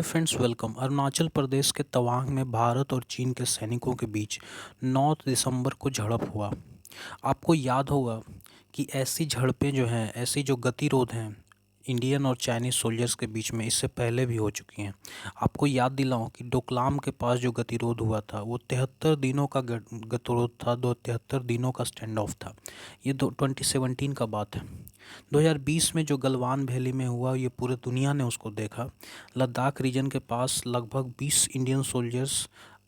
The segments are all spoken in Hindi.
Friends welcome. अरुणाचल प्रदेश के तवांग में भारत और चीन के सैनिकों के बीच 9 दिसंबर को झड़प हुआ। आपको याद होगा कि ऐसी झड़पें जो हैं, ऐसी जो गतिरोध हैं इंडियन और चाइनीज़ सोल्जर्स के बीच में इससे पहले भी हो चुकी हैं। आपको याद दिलाऊं कि डोकलाम के पास जो गतिरोध हुआ था वो 73 दिनों का गतिरोध था। 73 दिनों का स्टैंड ऑफ था। ये 2017 का बात है। 2020 में जो गलवान वैली में हुआ, ये पूरे दुनिया ने उसको देखा। लद्दाख रीजन के पास लगभग 20 इंडियन सोल्जर्स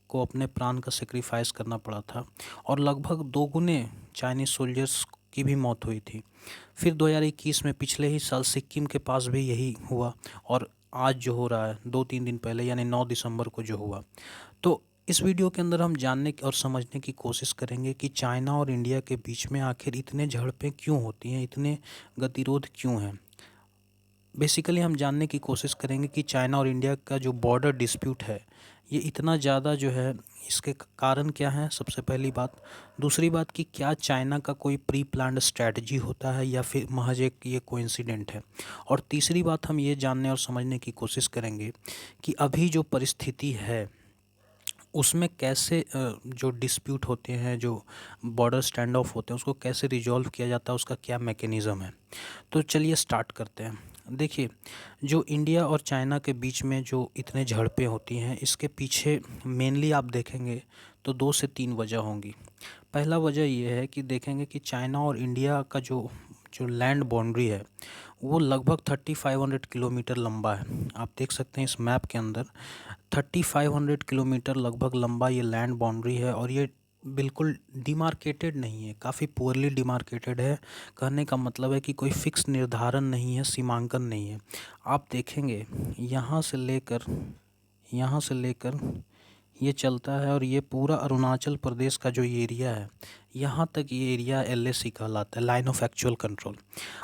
को अपने प्राण का सेक्रीफाइस करना पड़ा था और लगभग दोगुने चाइनीज़ सोल्जर्स की भी मौत हुई थी। फिर 2021 में पिछले ही साल सिक्किम के पास भी यही हुआ और आज जो हो रहा है 2-3 दिन पहले यानी 9 दिसंबर को जो हुआ। तो इस वीडियो के अंदर हम जानने और समझने की कोशिश करेंगे कि चाइना और इंडिया के बीच में आखिर इतने झड़पें क्यों होती हैं, इतने गतिरोध क्यों हैं। बेसिकली हम जानने की कोशिश करेंगे कि चाइना और इंडिया का जो बॉर्डर डिस्प्यूट है ये इतना ज़्यादा जो है, इसके कारण क्या है सबसे पहली बात। दूसरी बात कि क्या चाइना का कोई प्री प्लान्ड स्ट्रैटेजी होता है या फिर महज एक ये कोइंसिडेंट है। और तीसरी बात हम ये जानने और समझने की कोशिश करेंगे कि अभी जो परिस्थिति है उसमें कैसे जो डिस्प्यूट होते हैं, जो बॉर्डर स्टैंड ऑफ होते हैं, उसको कैसे रिजॉल्व किया जाता है, उसका क्या मैकेनिज़्म है। तो चलिए स्टार्ट करते हैं। देखिए, जो इंडिया और चाइना के बीच में जो इतने झड़पें होती हैं इसके पीछे मेनली आप देखेंगे तो 2 से 3 वजह होंगी। पहला वजह ये है कि देखेंगे कि चाइना और इंडिया का जो जो लैंड बाउंड्री है वो लगभग 3500 किलोमीटर लंबा है। आप देख सकते हैं इस मैप के अंदर 3500 किलोमीटर लगभग लंबा ये लैंड बाउंड्री है और ये बिल्कुल डिमार्केटेड नहीं है, काफ़ी पुअरली डिमार्केटेड है। कहने का मतलब है कि कोई फिक्स निर्धारण नहीं है, सीमांकन नहीं है। आप देखेंगे यहाँ से लेकर ये चलता है और ये पूरा अरुणाचल प्रदेश का जो ये एरिया है, यहाँ तक ये एरिया LAC कहलाता है, लाइन ऑफ एक्चुअल कंट्रोल।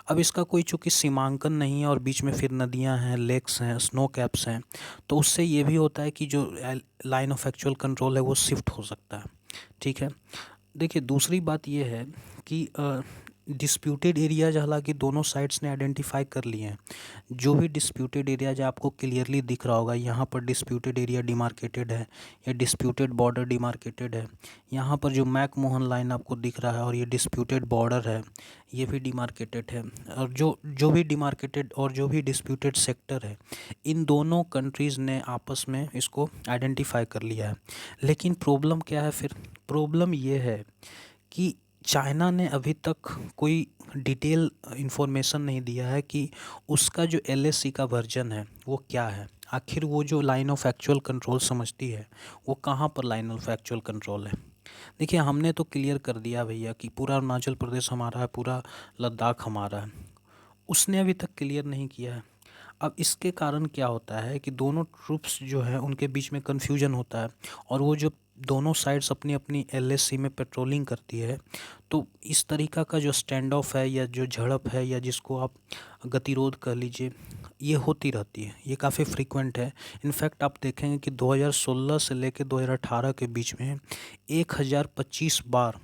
अब इसका कोई चूँकि सीमांकन नहीं है और बीच में फिर नदियाँ हैं, लेक्स हैं, स्नो कैप्स हैं, तो उससे ये भी होता है कि जो लाइन ऑफ एक्चुअल कंट्रोल है वो शिफ्ट हो सकता है। ठीक है। देखिए, दूसरी बात ये है कि डिस्प्यूटेड एरियाज हालांकि दोनों साइड्स ने आइडेंटिफाई कर लिए हैं। जो भी डिस्प्यूटेड एरियाज आपको क्लियरली दिख रहा होगा, यहाँ पर डिस्प्यूटेड एरिया डिमार्केटेड है या डिस्प्यूटेड बॉर्डर डिमार्केटेड है। यहाँ पर जो मैक मोहन लाइन आपको दिख रहा है और ये डिस्प्यूटेड बॉर्डर है, ये भी डिमार्केटेड है। और जो जो भी डिमार्केटेड और जो भी डिस्प्यूटेड सेक्टर है, इन दोनों कंट्रीज़ ने आपस में इसको आइडेंटिफाई कर लिया है। लेकिन प्रॉब्लम क्या है फिर? प्रॉब्लम ये है कि चाइना ने अभी तक कोई डिटेल इन्फॉर्मेशन नहीं दिया है कि उसका जो LAC का वर्जन है वो क्या है। आखिर वो जो लाइन ऑफ एक्चुअल कंट्रोल समझती है वो कहाँ पर लाइन ऑफ एक्चुअल कंट्रोल है। देखिए, हमने तो क्लियर कर दिया भैया कि पूरा अरुणाचल प्रदेश हमारा है, पूरा लद्दाख हमारा है। उसने अभी तक क्लियर नहीं किया है। अब इसके कारण क्या होता है कि दोनों ट्रूप्स जो है उनके बीच में कन्फ्यूजन होता है और वो जो दोनों साइड्स अपनी अपनी LAC में पेट्रोलिंग करती है, तो इस तरीक़ा का जो स्टैंड ऑफ है या जो झड़प है या जिसको आप गतिरोध कह लीजिए, ये होती रहती है। ये काफ़ी फ्रीक्वेंट है। इनफैक्ट आप देखेंगे कि 2016 से लेकर 2018 के बीच में 1025 बार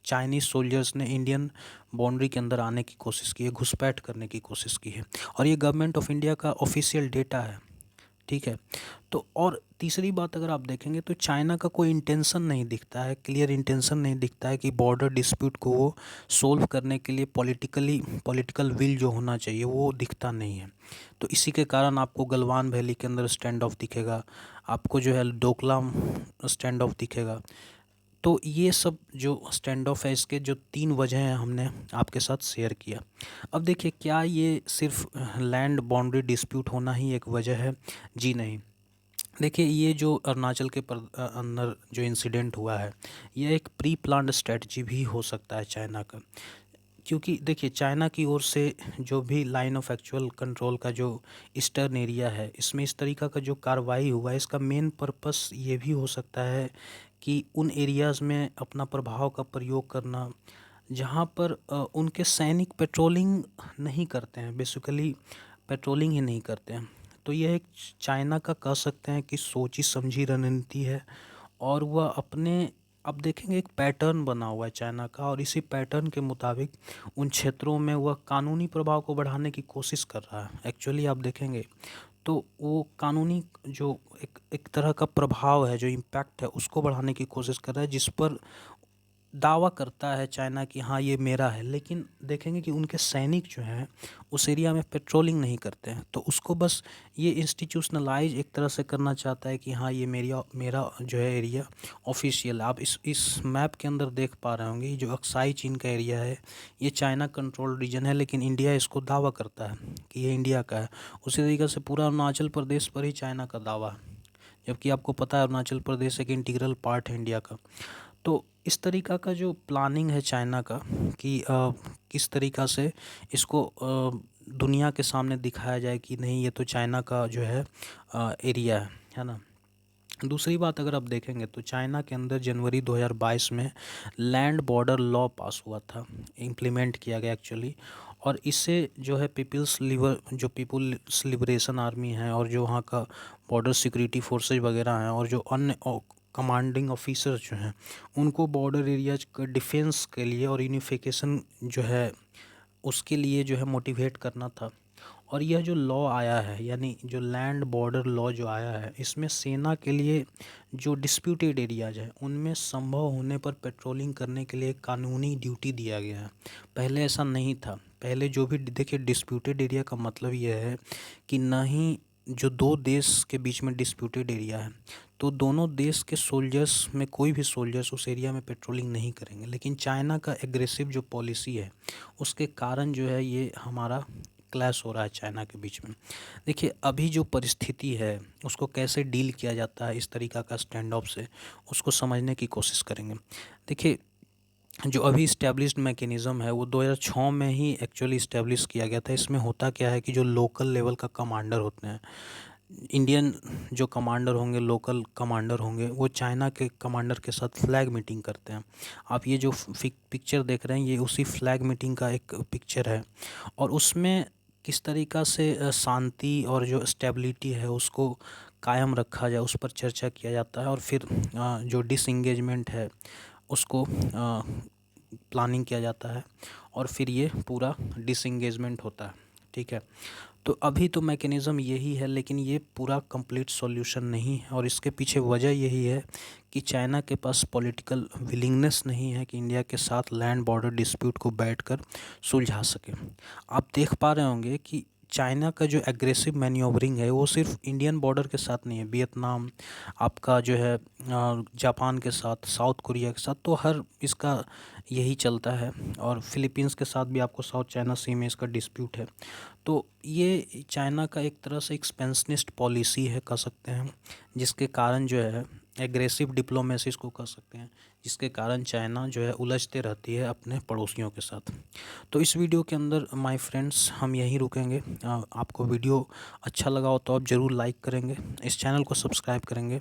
चाइनीज़ सोल्जर्स ने इंडियन बाउंड्री के अंदर आने की कोशिश की है, घुसपैठ करने की कोशिश की है। और ये गवर्नमेंट ऑफ इंडिया का ऑफिशियल डेटा है। ठीक है। तो और तीसरी बात अगर आप देखेंगे तो चाइना का कोई इंटेंशन नहीं दिखता है, क्लियर इंटेंशन नहीं दिखता है कि बॉर्डर डिस्प्यूट को वो सोल्व करने के लिए पॉलिटिकल विल जो होना चाहिए वो दिखता नहीं है। तो इसी के कारण आपको गलवान वैली के अंदर स्टैंड ऑफ दिखेगा, आपको जो है डोकलाम स्टैंड ऑफ दिखेगा। तो ये सब जो स्टैंड ऑफ है इसके जो 3 वजह हैं हमने आपके साथ शेयर किया। अब देखिए, क्या ये सिर्फ लैंड बाउंड्री डिस्प्यूट होना ही एक वजह है? जी नहीं। देखिए, ये जो अरुणाचल के अंदर जो इंसिडेंट हुआ है ये एक प्री प्लान्ड स्ट्रेटजी भी हो सकता है चाइना का। क्योंकि देखिए, चाइना की ओर से जो भी लाइन ऑफ एक्चुअल कंट्रोल का जो ईस्टर्न एरिया है, इसमें इस तरीक़ा का जो कार्रवाई हुआ है, इसका मेन पर्पस ये भी हो सकता है कि उन एरियाज़ में अपना प्रभाव का प्रयोग करना जहाँ पर उनके सैनिक पेट्रोलिंग नहीं करते हैं, बेसिकली पेट्रोलिंग ही नहीं करते हैं। तो यह एक चाइना का कह सकते हैं कि सोची समझी रणनीति है और वह अपने, अब देखेंगे एक पैटर्न बना हुआ है चाइना का और इसी पैटर्न के मुताबिक उन क्षेत्रों में वह कानूनी प्रभाव को बढ़ाने की कोशिश कर रहा है। एक्चुअली आप देखेंगे तो वो कानूनी जो एक तरह का प्रभाव है, जो इम्पैक्ट है, उसको बढ़ाने की कोशिश कर रहा है, जिस पर दावा करता है चाइना कि हाँ ये मेरा है। लेकिन देखेंगे कि उनके सैनिक जो हैं उस एरिया में पेट्रोलिंग नहीं करते हैं, तो उसको बस ये इंस्टीट्यूशनलाइज एक तरह से करना चाहता है कि हाँ ये मेरा जो है एरिया ऑफिशियल। आप इस मैप के अंदर देख पा रहे होंगे, ये जो अक्साई चीन का एरिया है ये चाइना कंट्रोल रीजन है, लेकिन इंडिया इसको दावा करता है कि ये इंडिया का है। उसी तरीके से पूरा अरुणाचल प्रदेश पर ही चाइना का दावा है, जबकि आपको पता है अरुणाचल प्रदेश एक इंटीग्रल पार्ट है इंडिया का। तो इस तरीक़ा का जो प्लानिंग है चाइना का कि किस तरीक़ा से इसको दुनिया के सामने दिखाया जाए कि नहीं ये तो चाइना का जो है एरिया है ना। दूसरी बात अगर आप देखेंगे तो चाइना के अंदर जनवरी 2022 में लैंड बॉर्डर लॉ पास हुआ था, इम्प्लीमेंट किया गया एक्चुअली। और इससे जो है पीपुल्स लिबरेशन आर्मी है और जो वहाँ का बॉर्डर सिक्योरिटी फोर्सेज वगैरह हैं और जो अन्य कमांडिंग ऑफिसर जो हैं उनको बॉर्डर एरियाज का डिफेंस के लिए और यूनिफिकेशन जो है उसके लिए जो है मोटिवेट करना था। और यह जो लॉ आया है, यानी जो लैंड बॉर्डर लॉ जो आया है, इसमें सेना के लिए जो डिस्प्यूटेड एरियाज है उनमें संभव होने पर पेट्रोलिंग करने के लिए कानूनी ड्यूटी दिया गया है। पहले ऐसा नहीं था। पहले जो भी देखिए डिस्प्यूटेड एरिया का मतलब यह है कि ना ही जो दो देश के बीच में डिस्प्यूटेड एरिया है तो दोनों देश के सोल्जर्स में कोई भी सोल्जर्स उस एरिया में पेट्रोलिंग नहीं करेंगे। लेकिन चाइना का एग्रेसिव जो पॉलिसी है उसके कारण जो है ये हमारा क्लैश हो रहा है चाइना के बीच में। देखिए अभी जो परिस्थिति है उसको कैसे डील किया जाता है इस तरीक़ा का स्टैंड ऑफ से, उसको समझने की कोशिश करेंगे। देखिए जो अभी इस्टेब्लिश्ड मैकेनिज़्म है वो 2006 में ही एक्चुअली इस्टेब्लिश किया गया था। इसमें होता क्या है कि जो लोकल लेवल का कमांडर होते हैं, इंडियन जो कमांडर होंगे, लोकल कमांडर होंगे, वो चाइना के कमांडर के साथ फ्लैग मीटिंग करते हैं। आप ये जो पिक्चर देख रहे हैं ये उसी फ्लैग मीटिंग का एक पिक्चर है। और उसमें किस तरीक़ा से शांति और जो स्टेबिलिटी है उसको कायम रखा जाए उस पर चर्चा किया जाता है। और फिर जो डिसएंगेजमेंट है उसको प्लानिंग किया जाता है और फिर ये पूरा डिसएंगेजमेंट होता है। ठीक है, तो अभी तो मैकेनिज़्म यही है, लेकिन ये पूरा कंप्लीट सॉल्यूशन नहीं है। और इसके पीछे वजह यही है कि चाइना के पास पॉलिटिकल विलिंगनेस नहीं है कि इंडिया के साथ लैंड बॉर्डर डिस्प्यूट को बैठकर सुलझा सके। आप देख पा रहे होंगे कि चाइना का जो एग्रेसिव मैन्योवरिंग है वो सिर्फ इंडियन बॉर्डर के साथ नहीं है, वियतनाम आपका जो है जापान के साथ, साउथ कोरिया के साथ, तो हर इसका यही चलता है। और फिलीपींस के साथ भी आपको साउथ चाइना सी में इसका डिस्प्यूट है। तो ये चाइना का एक तरह से एक्सपेंशनिस्ट पॉलिसी है कह सकते हैं, जिसके कारण जो है एग्रेसिव डिप्लोमेसी इसको कह सकते हैं, जिसके कारण चाइना जो है उलझते रहती है अपने पड़ोसियों के साथ। तो इस वीडियो के अंदर माय फ्रेंड्स हम यहीं रुकेंगे। आपको वीडियो अच्छा लगा हो तो आप ज़रूर लाइक करेंगे, इस चैनल को सब्सक्राइब करेंगे